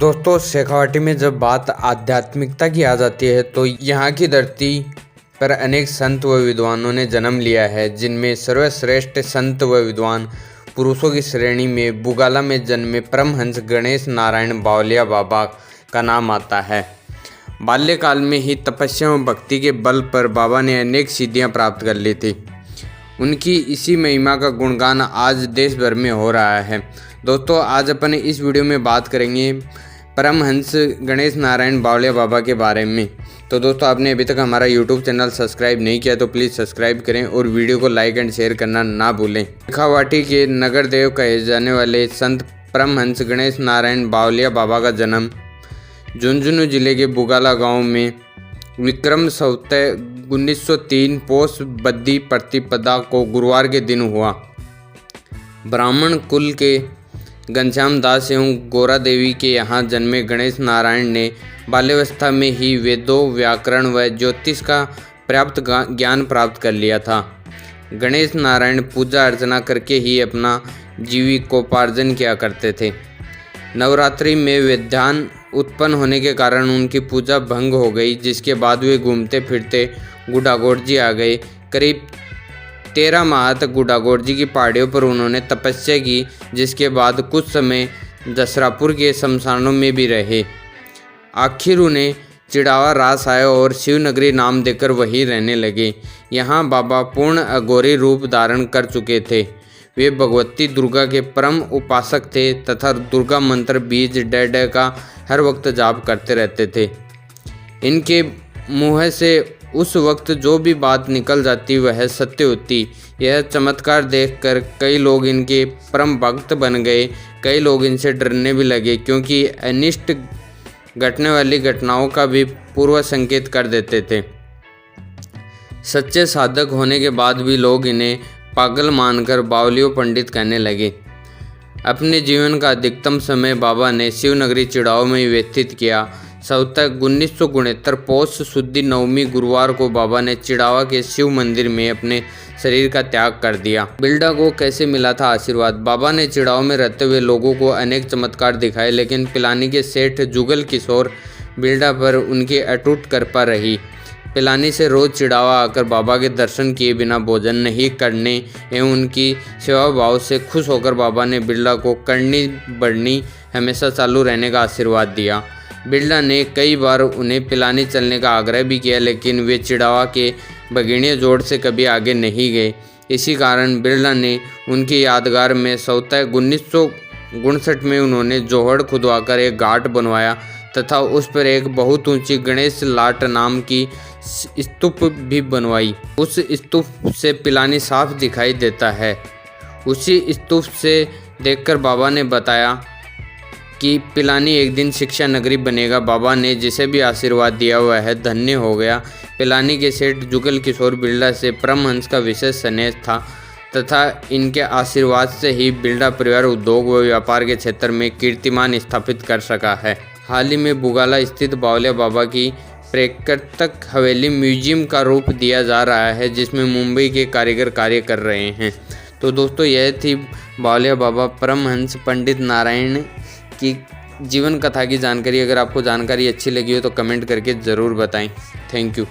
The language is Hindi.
दोस्तों, शेखावाटी में जब बात आध्यात्मिकता की आ जाती है तो यहाँ की धरती पर अनेक संत व विद्वानों ने जन्म लिया है, जिनमें सर्वश्रेष्ठ संत व विद्वान पुरुषों की श्रेणी में बुगाला में जन्मे परमहंस गणेश नारायण बावलिया बाबा का नाम आता है। बाल्यकाल में ही तपस्या व भक्ति के बल पर बाबा ने अनेक सिद्धियाँ प्राप्त कर ली थी। उनकी इसी महिमा का गुणगान आज देश भर में हो रहा है। दोस्तों, आज अपन इस वीडियो में बात करेंगे परमहंस गणेश नारायण बावलिया बाबा के बारे में। तो दोस्तों, आपने अभी तक हमारा यूट्यूब चैनल सब्सक्राइब नहीं किया तो प्लीज़ सब्सक्राइब करें और वीडियो को लाइक एंड शेयर करना ना भूलें। शेखावाटी के नगर देव कहे जाने वाले संत परमहंस गणेश नारायण बावलिया बाबा का जन्म झुंझुनू जिले के बुगाला गाँव में विक्रम संवत 1903 पोष बद्दी प्रतिपदा को गुरुवार के दिन हुआ। ब्राह्मण कुल के घनश्याम दास एवं गोरा देवी के यहाँ जन्मे गणेश नारायण ने बाल्यावस्था में ही वेदों, व्याकरण व ज्योतिष का पर्याप्त ज्ञान प्राप्त कर लिया था। गणेश नारायण पूजा अर्चना करके ही अपना जीविकोपार्जन किया करते थे। नवरात्रि में व्यवधान उत्पन्न होने के कारण उनकी पूजा भंग हो गई, जिसके बाद वे घूमते फिरते गुडागोड़ जी आ गए। करीब 13 माह तक गुडागोड़ जी की पहाड़ियों पर उन्होंने तपस्या की, जिसके बाद कुछ समय दसरापुर के शमशानों में भी रहे। आखिर उन्हें चिड़ावा रास आया और शिवनगरी नाम देकर वहीं रहने लगे। यहाँ बाबा पूर्ण अघोरी रूप धारण कर चुके थे। वे भगवती दुर्गा के परम उपासक थे तथा दुर्गा मंत्र बीज डे का हर वक्त जाप करते रहते थे। इनके मुँह से उस वक्त जो भी बात निकल जाती वह सत्य होती। यह चमत्कार देखकर कई लोग इनके परम भक्त बन गए। कई लोग इनसे डरने भी लगे, क्योंकि अनिष्ट घटने वाली घटनाओं का भी पूर्व संकेत कर देते थे। सच्चे साधक होने के बाद भी लोग इन्हें पागल मानकर बावलियो पंडित कहने लगे। अपने जीवन का अधिकतम समय बाबा ने शिवनगरी चिड़ाव में व्यतीत किया। संवत 1969 पौष शुद्धि नवमी गुरुवार को बाबा ने चिड़ावा के शिव मंदिर में अपने शरीर का त्याग कर दिया। बिल्डा को कैसे मिला था आशीर्वाद? बाबा ने चिड़ाव में रहते हुए लोगों को अनेक चमत्कार दिखाए, लेकिन पिलानी के सेठ जुगल किशोर बिल्डा पर उनकी अटूट कृपा रही। पिलानी से रोज चिड़ावा आकर बाबा के दर्शन किए बिना भोजन नहीं करने एवं उनकी सेवा भाव से खुश होकर बाबा ने बिल्डा को करनी बढ़नी हमेशा चालू रहने का आशीर्वाद दिया। बिल्डा ने कई बार उन्हें पिलानी चलने का आग्रह भी किया, लेकिन वे चिड़ावा के बगीने जोड़ से कभी आगे नहीं गए। इसी कारण बिल्डा ने उनकी यादगार में संवत 1959 में उन्होंने जोहड़ खुदवाकर एक घाट बनवाया तथा उस पर एक बहुत ऊंची गणेश लाट नाम की स्तूप भी बनवाई। उस स्तूप से पिलानी साफ दिखाई देता है। उसी स्तूप से देखकर बाबा ने बताया कि पिलानी एक दिन शिक्षा नगरी बनेगा। बाबा ने जिसे भी आशीर्वाद दिया वह धन्य हो गया। पिलानी के सेठ जुगल किशोर बिल्डा से परमहंस का विशेष स्नेह था तथा इनके आशीर्वाद से ही बिल्डा परिवार उद्योग व व्यापार के क्षेत्र में कीर्तिमान स्थापित कर सका है। हाल ही में बुगाला स्थित बावलिया बाबा की प्राकृतिक हवेली म्यूजियम का रूप दिया जा रहा है, जिसमें मुंबई के कारीगर कार्य कर रहे हैं। तो दोस्तों, यह थी बावलिया बाबा परमहंस पंडित नारायण की जीवन कथा की जानकारी। अगर आपको जानकारी अच्छी लगी हो तो कमेंट करके ज़रूर बताएं। Thank you.